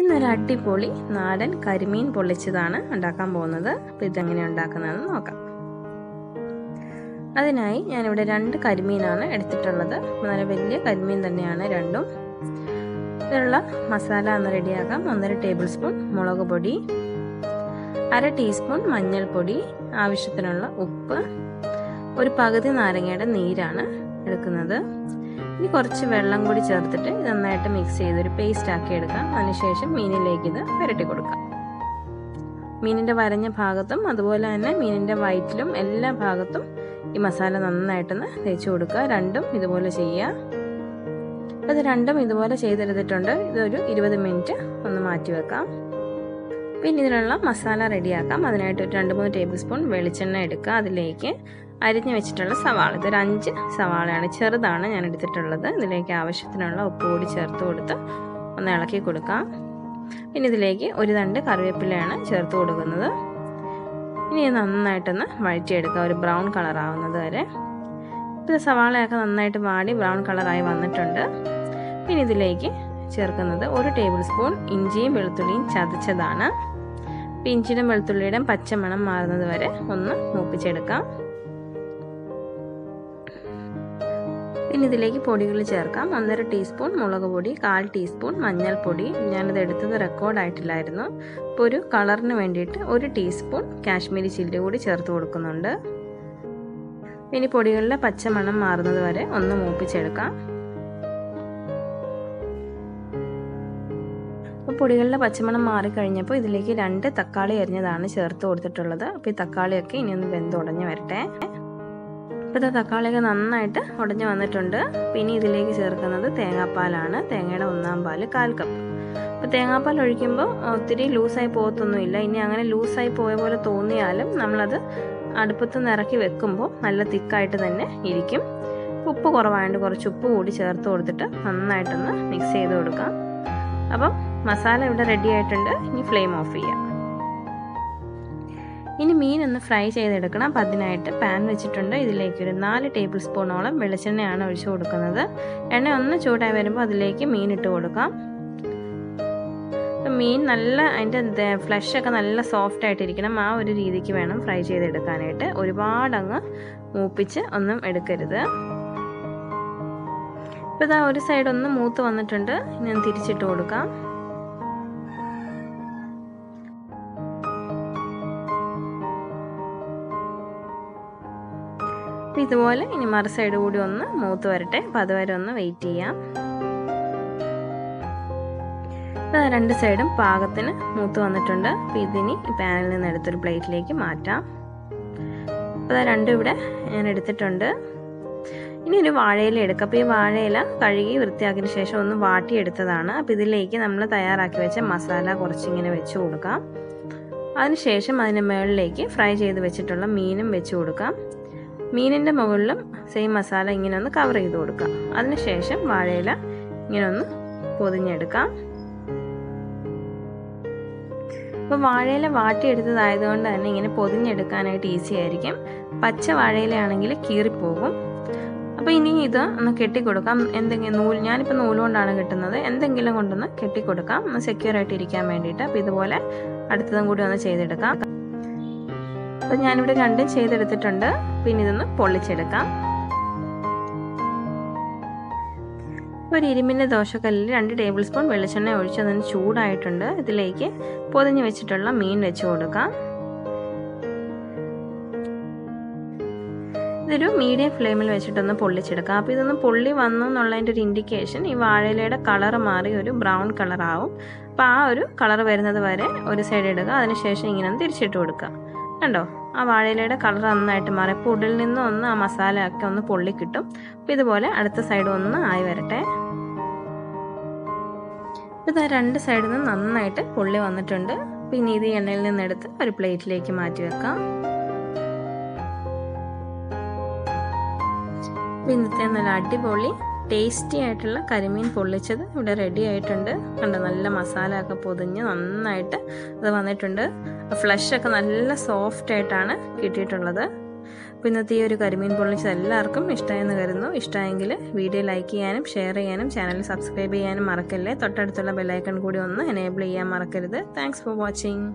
ഇന്നൊരു അടിപൊളി നാടൻ കരിമീൻ പൊള്ളിച്ചതാണ് ഉണ്ടാക്കാൻ പോകുന്നത്. അപ്പോൾ ഇതെങ്ങനെ ഉണ്ടാക്കുന്നതെന്ന് നോക്കാം. അതിനായി ഞാനിവിടെ 2 കരിമീനാണ് എടുത്തിട്ടുള്ളത്. നല്ല വലിയ കരിമീൻ തന്നെയാണ് രണ്ടും. ഇതിനുള്ള മസാല ഒന്ന് റെഡിയാക്കാം. 1.5 ടേബിൾ സ്പൂൺ മുളക് പൊടി, 1/2 ടീസ്പൂൺ മഞ്ഞൾപ്പൊടി, ആവശ്യത്തിനുള്ള ഉപ്പ്, ഒരു പകുതി നാരങ്ങയുടെ നീരാണ് എടുക്കുന്നത്. ഇനി കുറച്ച് വെള്ളം കൂടി ചേർത്തിട്ട് ഇത് നന്നായിട്ട് മിക്സ് ചെയ്തൊരു പേസ്റ്റ് ആക്കി എടുക്കാം. അതിനുശേഷം മീനിലേക്ക് ഇത് പുരട്ടി കൊടുക്കാം. മീനിൻ്റെ വരഞ്ഞ ഭാഗത്തും അതുപോലെ തന്നെ മീനിൻ്റെ വയറ്റിലും എല്ലാ ഭാഗത്തും ഈ മസാല നന്നായിട്ടൊന്ന് തേച്ച് കൊടുക്കുക. രണ്ടും ഇതുപോലെ ചെയ്യുക. അത് രണ്ടും ഇതുപോലെ ചെയ്തെടുത്തിട്ടുണ്ട്. ഇതൊരു 20 മിനിറ്റ് ഒന്ന് മാറ്റി വെക്കാം. പിന്നെ ഇതിനുള്ള മസാല റെഡിയാക്കാം. അതിനായിട്ട് ഒരു 2-3 ടേബിൾ സ്പൂൺ വെളിച്ചെണ്ണ എടുക്കുക. അതിലേക്ക് അരിഞ്ഞു വെച്ചിട്ടുള്ള സവാള, ഇതൊരു 5 സവാളയാണ്, ചെറുതാണ് ഞാൻ എടുത്തിട്ടുള്ളത്. ഇതിലേക്ക് ആവശ്യത്തിനുള്ള ഉപ്പ് കൂടി ചേർത്ത് കൊടുത്ത് ഒന്ന് ഇളക്കി കൊടുക്കാം. പിന്നെ ഇതിലേക്ക് ഒരു തണ്ട് കറിവേപ്പിലയാണ് ചേർത്ത് കൊടുക്കുന്നത്. ഇനി നന്നായിട്ടൊന്ന് വഴറ്റിയെടുക്കുക, ഒരു ബ്രൗൺ കളർ ആവുന്നത് വരെ. ഇത് സവാളയൊക്കെ നന്നായിട്ട് വാടി ബ്രൗൺ കളറായി വന്നിട്ടുണ്ട്. പിന്നെ ഇതിലേക്ക് ചേർക്കുന്നത് 1 ടേബിൾ സ്പൂൺ ഇഞ്ചിയും വെളുത്തുള്ളിയും ചതച്ചതാണ്. ഇഞ്ചിയുടെ വെളുത്തുള്ളിയുടെ പച്ചമണം മാറുന്നത് വരെ ഒന്ന് മൂപ്പിച്ചെടുക്കാം. പിന്നെ ഇതിലേക്ക് പൊടികൾ ചേർക്കാം. 1.5 ടീസ്പൂൺ മുളക് പൊടി, 1/4 ടീസ്പൂൺ മഞ്ഞൾപ്പൊടി. ഞാനിത് എടുത്തത് റെക്കോർഡായിട്ടില്ലായിരുന്നു. ഇപ്പോൾ ഒരു കളറിന് വേണ്ടിയിട്ട് 1 ടീസ്പൂൺ കാശ്മീരി ചില്ലി കൂടി ചേർത്ത് കൊടുക്കുന്നുണ്ട്. ഇനി പൊടികളിലെ പച്ചമണം മാറുന്നത് വരെ ഒന്ന് മൂപ്പിച്ചെടുക്കാം. അപ്പോൾ പൊടികളിലെ പച്ചമണം മാറിക്കഴിഞ്ഞപ്പോൾ ഇതിലേക്ക് 2 തക്കാളി അരിഞ്ഞതാണ് ചേർത്ത് കൊടുത്തിട്ടുള്ളത്. അപ്പോൾ ഈ തക്കാളിയൊക്കെ ഇനി ഒന്ന് വെന്തുടഞ്ഞ് വരട്ടെ. ഇപ്പോൾ തക്കാളിയൊക്കെ നന്നായിട്ട് ഉടഞ്ഞു വന്നിട്ടുണ്ട്. പിന്നെ ഇതിലേക്ക് ചേർക്കുന്നത് തേങ്ങാപ്പാലാണ്. തേങ്ങയുടെ 1/4 പാൽ 1/4 കപ്പ്. അപ്പോൾ തേങ്ങാപ്പാൽ ഒഴിക്കുമ്പോൾ ഒത്തിരി ലൂസായി പോകത്തൊന്നുമില്ല. ഇനി അങ്ങനെ ലൂസായി പോയ പോലെ തോന്നിയാലും നമ്മളത് അടുപ്പത്ത് നിന്ന് ഇറക്കി വെക്കുമ്പോൾ നല്ല തിക്കായിട്ട് തന്നെ ഇരിക്കും. ഉപ്പ് കുറവായതുകൊണ്ട് കുറച്ച് ഉപ്പ് കൂടി ചേർത്ത് കൊടുത്തിട്ട് നന്നായിട്ടൊന്ന് മിക്സ് ചെയ്ത് കൊടുക്കാം. അപ്പം മസാല ഇവിടെ റെഡി ആയിട്ടുണ്ട്. ഇനി ഫ്ലെയിം ഓഫ് ചെയ്യാം. ഇനി മീൻ ഒന്ന് ഫ്രൈ ചെയ്തെടുക്കണം. അപ്പം അതിനായിട്ട് പാൻ വെച്ചിട്ടുണ്ട്. ഇതിലേക്ക് ഒരു 4 ടേബിൾ സ്പൂണോളം വെളിച്ചെണ്ണയാണ് ഒഴിച്ചു കൊടുക്കുന്നത്. എണ്ണ ഒന്ന് ചൂടായി വരുമ്പോൾ അതിലേക്ക് മീൻ ഇട്ട് കൊടുക്കാം. മീൻ നല്ല അതിൻ്റെ ഫ്ലഷൊക്കെ നല്ല സോഫ്റ്റ് ആയിട്ടിരിക്കണം. ആ ഒരു രീതിക്ക് വേണം ഫ്രൈ ചെയ്തെടുക്കാനായിട്ട്. ഒരുപാട് അങ്ങ് മൂപ്പിച്ച് ഒന്നും എടുക്കരുത്. ഇപ്പോൾ ഇതാ ഒരു സൈഡ് ഒന്ന് മൂത്ത് വന്നിട്ടുണ്ട്. ഇനി ഒന്ന് തിരിച്ചിട്ട് കൊടുക്കാം. ഇതുപോലെ ഇനി മറു സൈഡ് കൂടി ഒന്ന് മൂത്ത് വരട്ടെ. അപ്പോൾ അതുവരെ ഒന്ന് വെയിറ്റ് ചെയ്യാം. 2 സൈഡും പാകത്തിന് മൂത്ത് വന്നിട്ടുണ്ട്. അപ്പോൾ ഇതിനി പാനിൽ നിന്ന് എടുത്തൊരു പ്ലേറ്റിലേക്ക് മാറ്റാം. അപ്പോൾ രണ്ടും ഇവിടെ ഞാൻ എടുത്തിട്ടുണ്ട്. ഇനി ഒരു വാഴയില എടുക്കാം. അപ്പോൾ ഈ വാഴയില കഴുകി വൃത്തിയാക്കിയതിന് ശേഷം ഒന്ന് വാട്ടിയെടുത്തതാണ്. അപ്പോൾ ഇതിലേക്ക് നമ്മൾ തയ്യാറാക്കി വെച്ച മസാല കുറച്ചിങ്ങനെ വെച്ച് കൊടുക്കാം. അതിനുശേഷം അതിന് മുകളിലേക്ക് ഫ്രൈ ചെയ്ത് വെച്ചിട്ടുള്ള മീനും വെച്ച് കൊടുക്കാം. മീനിൻ്റെ മുകളിലും സെയിം മസാല ഇങ്ങനെ ഒന്ന് കവർ ചെയ്ത് കൊടുക്കാം. അതിനുശേഷം വാഴയില ഇങ്ങനെ ഒന്ന് പൊതിഞ്ഞെടുക്കാം. അപ്പോൾ വാഴയില വാട്ടിയെടുത്തതായതുകൊണ്ട് തന്നെ ഇങ്ങനെ പൊതിഞ്ഞെടുക്കാനായിട്ട് ഈസി ആയിരിക്കും. പച്ച വാഴയിലയാണെങ്കിൽ കീറിപ്പോകും. അപ്പോൾ ഇനി ഇത് ഒന്ന് കെട്ടിക്കൊടുക്കാം. എന്തെങ്കിലും നൂല്, ഞാനിപ്പോൾ നൂലുകൊണ്ടാണ് കെട്ടുന്നത്, എന്തെങ്കിലും കൊണ്ടൊന്ന് കെട്ടിക്കൊടുക്കാം, ഒന്ന് സെക്യൂർ ആയിട്ട് ഇരിക്കാൻ വേണ്ടിയിട്ട്. അപ്പോൾ ഇതുപോലെ അടുത്തതും കൂടി ഒന്ന് ചെയ്തെടുക്കാം. അപ്പോൾ ഞാനിവിടെ 2 ചെയ്തെടുത്തിട്ടുണ്ട്. പിന്നെ ഇതൊന്ന് പൊള്ളിച്ചെടുക്കാം. ഒരു ഇരുമ്പിൻ്റെ ദോശക്കല്ലിൽ 2 ടേബിൾ സ്പൂൺ വെളിച്ചെണ്ണ ഒഴിച്ച് അതിന് ചൂടായിട്ടുണ്ട്. ഇതിലേക്ക് പൊതിഞ്ഞ് വെച്ചിട്ടുള്ള മീൻ വെച്ച് കൊടുക്കാം. ഇതൊരു മീഡിയം ഫ്ലെയിമിൽ വെച്ചിട്ടൊന്ന് പൊള്ളിച്ചെടുക്കാം. അപ്പോൾ ഇതൊന്ന് പൊള്ളി വന്നു എന്നുള്ളതിൻ്റെ ഒരു ഇൻഡിക്കേഷൻ ഈ വാഴയിലയുടെ കളർ മാറി ഒരു ബ്രൗൺ കളർ ആവും. അപ്പോൾ ആ ഒരു കളർ വരുന്നത് വരെ ഒരു സൈഡ് ഇടുക. അതിനുശേഷം ഇങ്ങനെ ഒന്ന് തിരിച്ചിട്ട് കൊടുക്കുക. കണ്ടോ, ആ വാഴയിലയുടെ കളർ നന്നായിട്ട് മാറി. അപ്പോൾ ഉള്ളിൽ നിന്ന് ഒന്ന് ആ മസാലയൊക്കെ ഒന്ന് പൊള്ളി കിട്ടും. അപ്പോൾ ഇതുപോലെ അടുത്ത സൈഡ് ഒന്ന് ആയി വരട്ടെ. ഇത് 2 സൈഡിൽ നിന്ന് നന്നായിട്ട് പൊള്ളി വന്നിട്ടുണ്ട്. പിന്നെ ഇത് എണ്ണയിൽ നിന്നെടുത്ത് ഒരു പ്ലേറ്റിലേക്ക് മാറ്റി വെക്കാം. ഇന്നത്തെ നല്ല അടിപൊളി ടേസ്റ്റി ആയിട്ടുള്ള കരിമീൻ പൊള്ളിച്ചത് ഇവിടെ റെഡി ആയിട്ടുണ്ട്. കണ്ടോ, നല്ല മസാല ഒക്കെ പൊതിഞ്ഞ് നന്നായിട്ട് അത് വന്നിട്ടുണ്ട്. ഫ്ലഷൊക്കെ നല്ല സോഫ്റ്റ് ആയിട്ടാണ് കിട്ടിയിട്ടുള്ളത്. അപ്പോൾ ഇന്നത്തെ ഈ ഒരു കരിമീൻ പൊള്ളിച്ചത് എല്ലാവർക്കും ഇഷ്ടമായെന്ന് കരുതുന്നു. ഇഷ്ടമായെങ്കിൽ വീഡിയോ ലൈക്ക് ചെയ്യാനും ഷെയർ ചെയ്യാനും ചാനൽ സബ്സ്ക്രൈബ് ചെയ്യാനും മറക്കല്ലേ. തൊട്ടടുത്തുള്ള ബെല്ലൈക്കൺ കൂടി ഒന്ന് എനേബിൾ ചെയ്യാൻ മറക്കരുത്. Thanks for watching.